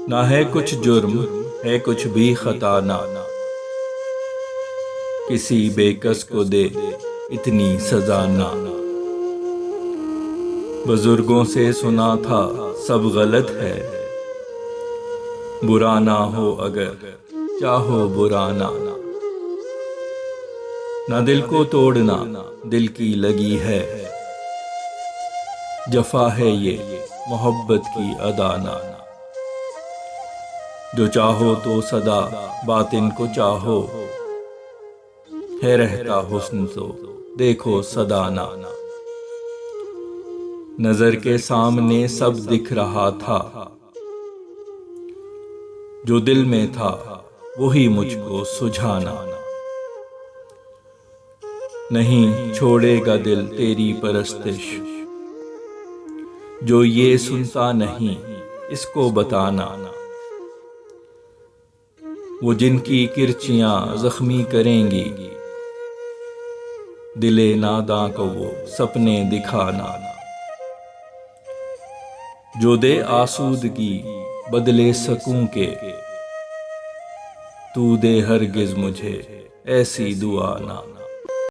ना है कुछ जुर्म, है कुछ भी खता ना, किसी बेकस को दे इतनी सजा ना। बुजुर्गों से सुना था सब गलत है, बुरा ना हो अगर चाहो बुरा ना। ना दिल को तोड़ना दिल की लगी है, जफा है ये मोहब्बत की अदा ना। जो चाहो तो सदा बातिन को चाहो, है रहता हुस्न तो देखो सदा ना। नजर के सामने सब दिख रहा था, जो दिल में था वही मुझको सुझाना। नहीं छोड़ेगा दिल तेरी परस्तिश, जो ये सुनता नहीं इसको बताना। वो जिनकी किरचियां जख्मी करेंगी, दिले नादां को वो सपने दिखाना। जो दे आसूदगी बदले सकूं के, तू दे हरगिज मुझे ऐसी दुआ ना।